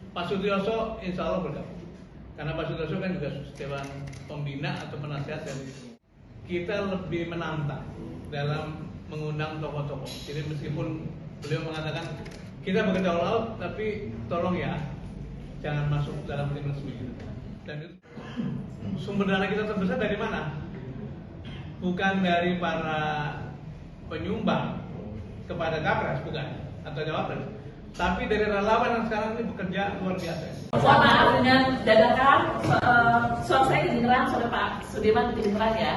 Pak Sutioso insya Allah bergabung. Karena Pak Sutioso kan juga dewan pembina atau penasehat dari kita lebih menantang dalam mengundang tokoh-tokoh. Jadi meskipun beliau mengatakan kita bekerja all out, tapi tolong ya jangan masuk dalam tim resmi. Dan itu sumber dana kita terbesar dari mana? Bukan dari para penyumbang kepada capres, bukan, atau cawapres, tapi dari relawan yang sekarang ini bekerja luar biasa. Mohon maaf dengan dadakan, suara saya kedengeran, suara Pak Sudirman kedengeran ya.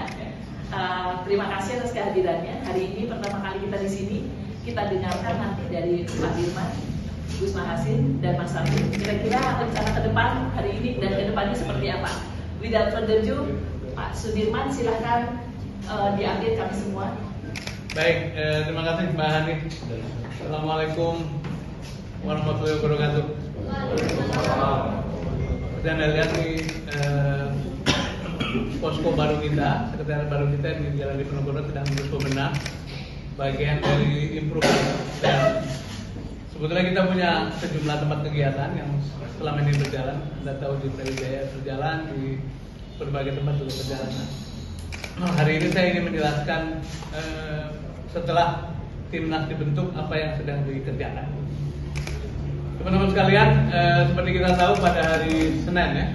Terima kasih atas kehadirannya. Hari ini pertama kali kita di sini, kita dengarkan nanti dari Pak Dirman, Gus Mahasin, dan Mas Samin. Kira-kira rencana ke depan hari ini dan ke depannya seperti apa? Without further ado, Pak Sudirman silahkan diambil kami semua. Baik, terima kasih Mbak Hani. Assalamualaikum warahmatullahi wabarakatuh. Dan lihat nih posko baru kita, sekretariat baru kita di Jalan Diponegoro sedang terus membenah bagian dari improvement. Dan sebetulnya kita punya sejumlah tempat kegiatan yang selama ini berjalan. Anda tahu di Brawijaya berjalan, di berbagai tempat juga berjalan. Hari ini saya ingin menjelaskan setelah timnas dibentuk apa yang sedang dikerjakan. Teman-teman sekalian, seperti kita tahu pada hari Senin ya,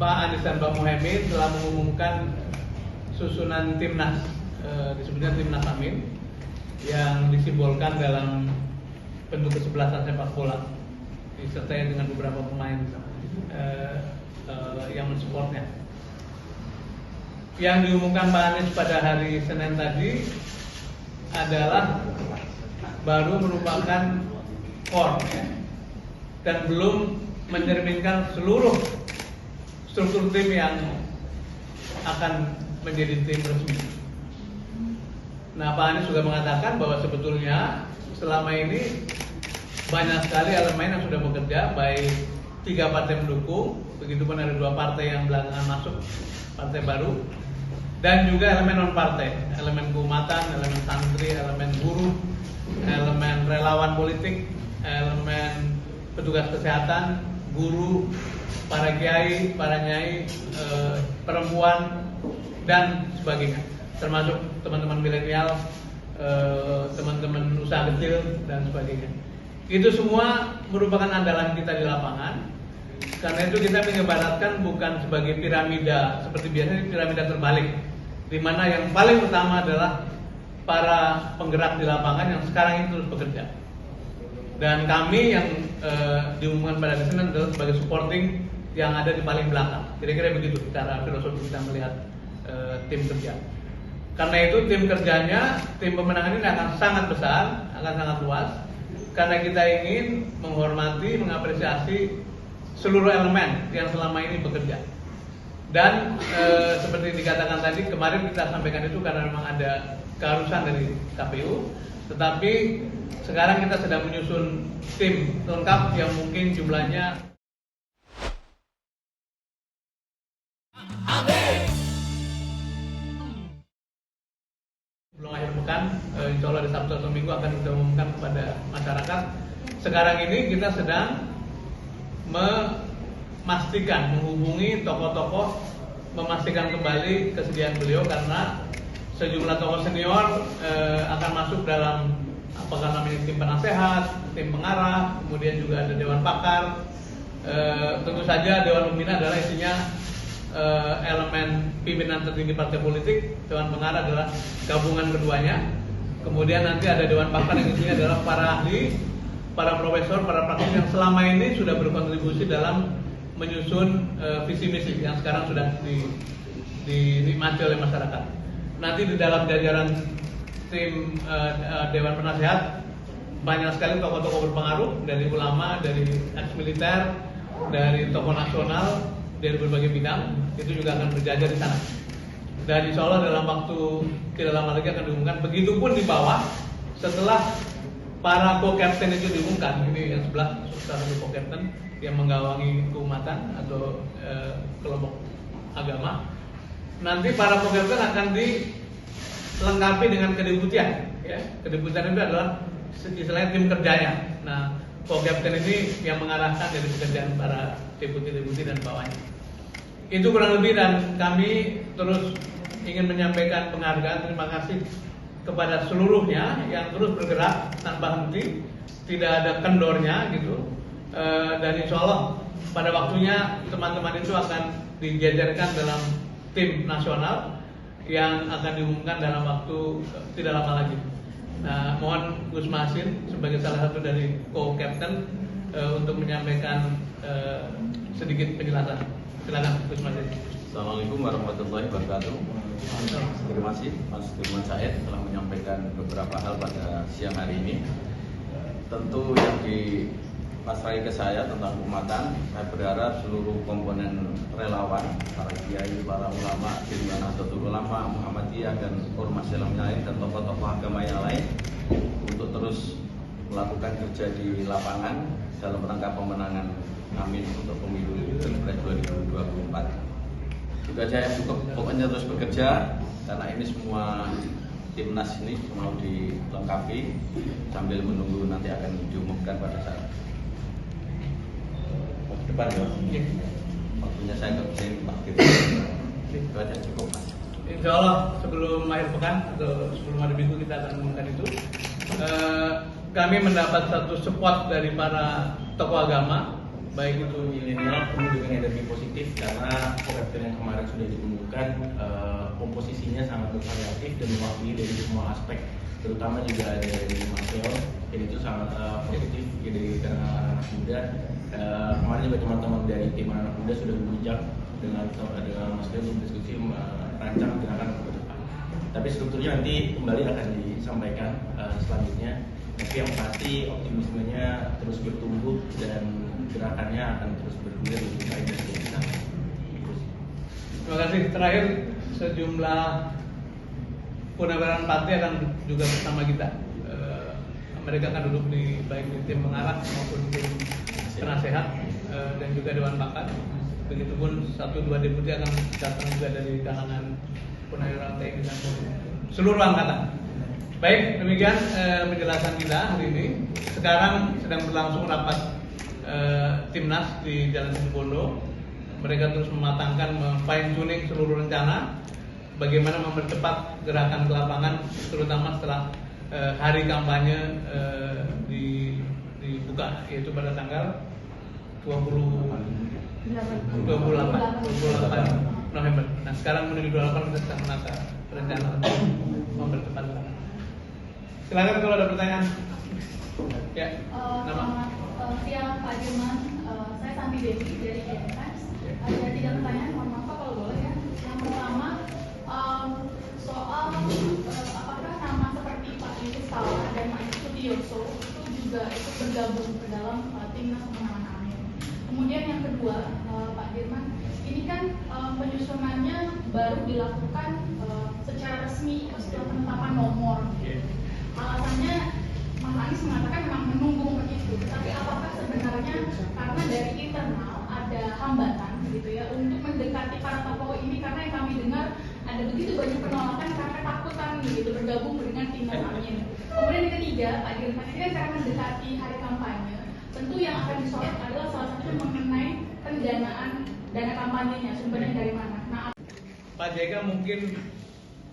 Pak Anies dan Pak Muhaimin telah mengumumkan susunan timnas, disebutnya timnas Amin, yang disimbolkan dalam bentuk kesebelasan sepak bola, disertai dengan beberapa pemain yang mensupportnya. Yang diumumkan Pak Anies pada hari Senin tadi adalah baru merupakan core ya, dan belum mencerminkan seluruh struktur tim yang akan menjadi tim resmi. Nah, Pak Anies juga mengatakan bahwa sebetulnya selama ini banyak sekali elemen yang sudah bekerja, baik 3 partai pendukung, begitupun ada 2 partai yang belakangan masuk, partai baru, dan juga elemen non partai, elemen keumatan, elemen santri, elemen buruh, elemen relawan politik, elemen petugas kesehatan, guru, para kiai, para nyai, perempuan, dan sebagainya, termasuk teman-teman milenial, teman-teman usaha kecil, dan sebagainya. Itu semua merupakan andalan kita di lapangan. Karena itu kita mengibaratkan bukan sebagai piramida seperti biasanya, piramida terbalik, di mana yang paling utama adalah para penggerak di lapangan yang sekarang ini terus bekerja. Dan kami yang diumumkan pada hari Senin adalah sebagai supporting yang ada di paling belakang. Kira-kira begitu cara filosofi kita melihat tim kerja. Karena itu tim kerjanya, tim pemenangan ini akan sangat besar, akan sangat luas. Karena kita ingin menghormati, mengapresiasi seluruh elemen yang selama ini bekerja. Dan seperti dikatakan tadi, kemarin kita sampaikan itu karena memang ada keharusan dari KPU. Tetapi sekarang kita sedang menyusun tim lengkap yang mungkin jumlahnya belum akhir pekan, insya Allah di Sabtu atau Minggu akan kita umumkan kepada masyarakat. Sekarang ini kita sedang memastikan, menghubungi tokoh-tokoh, memastikan kembali kesediaan beliau karena sejumlah tokoh senior akan masuk dalam apakah namanya tim penasehat, tim pengarah, kemudian juga ada dewan pakar. Tentu saja dewan pembina adalah isinya elemen pimpinan tertinggi partai politik, dewan pengarah adalah gabungan keduanya. Kemudian nanti ada dewan pakar yang isinya adalah para ahli, para profesor, para praktisi yang selama ini sudah berkontribusi dalam menyusun visi misi yang sekarang sudah dinikmati oleh masyarakat. Nanti di dalam jajaran tim dewan penasehat banyak sekali tokoh-tokoh berpengaruh dari ulama, dari ex-militer, dari tokoh nasional, dari berbagai bidang, itu juga akan berjajar di sana. Dan insya Allah dalam waktu tidak lama lagi akan diumumkan. Begitupun di bawah, setelah para co-captain itu diumumkan, ini yang sebelah salah satu co-captain yang menggawangi keumatan atau kelompok agama. Nanti para co-captain akan dilengkapi dengan kedeputian. Ya. Kedeputian itu adalah istilahnya tim kerjanya. Nah, co-captain ini yang mengarahkan dari pekerjaan para deputi-deputi dan bawahnya. Itu kurang lebih, dan kami terus ingin menyampaikan penghargaan, terima kasih kepada seluruhnya yang terus bergerak tanpa henti, tidak ada kendornya gitu. Dan insya Allah pada waktunya teman-teman itu akan dijajarkan dalam tim nasional yang akan diumumkan dalam waktu tidak lama lagi. Nah, mohon Gus Masin sebagai salah satu dari co-captain untuk menyampaikan sedikit penjelasan. Silakan Gus Masin. Assalamualaikum warahmatullahi wabarakatuh. Terima kasih Mas Firman Said telah menyampaikan beberapa hal pada siang hari ini. Tentu yang dipasrahkan ke saya tentang ummatan, saya berharap seluruh komponen relawan, para kiai, para ulama, Dewan Nahdlatul Ulama, Muhammadiyah dan ormas Islam lain dan tokoh-tokoh agama yang lain untuk terus melakukan kerja di lapangan dalam rangka pemenangan amin untuk pemilu Pilpres 2024. Juga saya cukup pokoknya terus bekerja karena ini semua timnas ini mau dilengkapi sambil menunggu nanti akan diumumkan pada saat depan ya. Waktunya saya nggak bisa Pak Firman. Itu aja cukup Mas. Insya Allah sebelum akhir pekan atau sebelum hari Minggu kita akan mengumumkan itu. Kami mendapat satu support dari para tokoh agama, baik itu milenial penuh dengan energi positif karena co-captain yang kemarin sudah diumumkan komposisinya sangat bervariatif dan mewakili dari semua aspek, terutama juga dari Mas Leon, jadi itu sangat positif dari anak muda. Kemarin juga teman-teman dari tim anak muda sudah berbincang dengan Mas Leon untuk diskusi merancang gerakan ke depan. Tapi strukturnya nanti kembali akan disampaikan selanjutnya. Tapi yang pasti optimismenya terus bertumbuh dan gerakannya akan terus bergulir lebih baik dari kita. Terima kasih. Terakhir, sejumlah Purnawirawan Partai akan juga bersama kita. Mereka akan duduk di baik di tim pengarah maupun tim penasehat dan juga Dewan Pakar. Begitupun 1-2 deputi akan datang juga dari kalangan Purnawirawan TNI dan seluruh angkatan. Baik, demikian penjelasan kita hari ini. Sekarang sedang berlangsung rapat timnas di Jalan Situbondo. Mereka terus mematangkan, fine tuning seluruh rencana bagaimana mempercepat gerakan ke lapangan, terutama setelah hari kampanye dibuka, yaitu pada tanggal 28 November. Nah, sekarang menuju 28 kita sedang menata rencana untuk mempercepat gerakan. Silakan kalau ada pertanyaan. Ya, nama. Siang Pak Dirman, saya Santi Devi dari KNS. Ada 3 pertanyaan, mohon maaf kalau boleh ya. Yang pertama, soal apakah nama seperti Pak Yusuf Kala dan Pak Sutioso itu juga ikut bergabung ke dalam timnas pemenangan amin. Kemudian yang kedua, Pak Dirman, ini kan penyusunannya baru dilakukan secara resmi setelah penetapan nomor. Alasannya Mas Anies mengatakan memang menunggu begitu, tapi apakah sebenarnya karena dari internal ada hambatan gitu ya untuk mendekati para tokoh ini, karena yang kami dengar ada begitu banyak penolakan karena ketakutan gitu bergabung dengan timnas amin. Kemudian yang ketiga, Pak Dirman, ini kan karena mendekati hari kampanye, tentu yang akan disorot adalah salah satunya mengenai pendanaan dana kampanyenya, sumbernya dari mana. Nah, Pak JK mungkin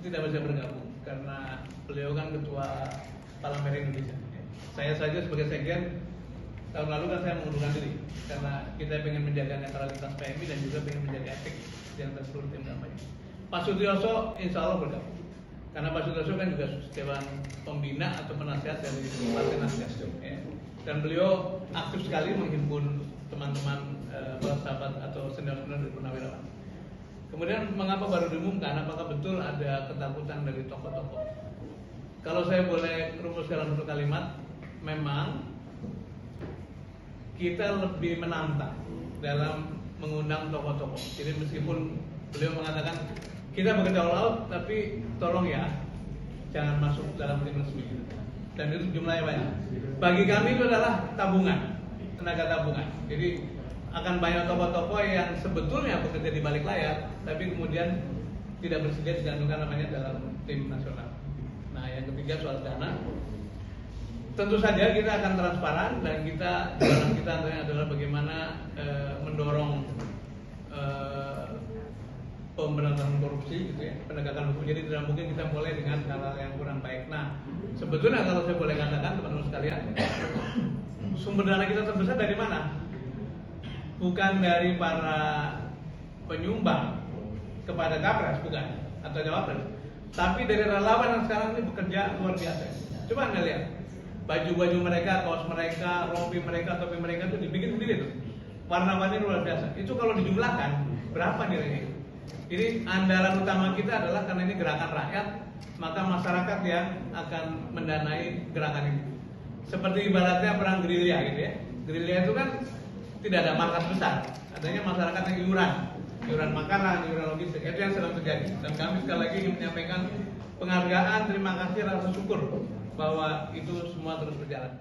tidak bisa bergabung karena beliau kan ketua Parlemen Indonesia. Saya saja sebagai sekjen tahun lalu kan saya mengundurkan diri karena kita ingin menjaga netralitas PMI dan juga ingin menjaga etik di antara seluruh tim kampanye. Pak Sutioso insya Allah bergabung karena Pak Sutioso kan juga dewan pembina atau penasihat dari Partai Nasdem, ya. Dan beliau aktif sekali menghimpun teman-teman sahabat atau senior-senior dari Purnawirawan. Kemudian mengapa baru diumumkan? Apakah betul ada ketakutan dari tokoh-tokoh? Kalau saya boleh rumuskan dalam satu kalimat, memang kita lebih menantang dalam mengundang tokoh-tokoh. Jadi meskipun beliau mengatakan kita bekerja all out, tapi tolong ya jangan masuk dalam tim resmi. Dan itu jumlahnya banyak. Bagi kami itu adalah tabungan, tenaga tabungan. Jadi akan banyak tokoh-tokoh yang sebetulnya bekerja di balik layar, tapi kemudian tidak bersedia dicantumkan namanya dalam tim nasional. Nah, yang ketiga soal dana. tentu saja kita akan transparan dan kita jalan kita antaranya adalah bagaimana mendorong pemberantasan korupsi gitu ya, penegakan hukum. Jadi tidak mungkin kita mulai dengan hal-hal yang kurang baik. Nah, sebetulnya kalau saya boleh katakan teman-teman sekalian, sumber dana kita terbesar dari mana? Bukan dari para penyumbang kepada capres, bukan, atau cawapres, tapi dari relawan yang sekarang ini bekerja luar biasa. Coba Anda lihat baju-baju mereka, kaos mereka, rompi mereka, topi mereka itu dibikin sendiri tuh, warna-warni luar biasa. Itu kalau dijumlahkan berapa nilainya? Ini andalan utama kita adalah karena ini gerakan rakyat, maka masyarakat yang akan mendanai gerakan ini. Seperti ibaratnya perang gerilya gitu ya. Gerilya itu kan tidak ada markas besar, adanya masyarakat yang iuran makanan, iuran logistik. Itu yang sedang terjadi. Dan kami sekali lagi ingin menyampaikan penghargaan, terima kasih, rasa syukur bahwa itu semua terus berjalan.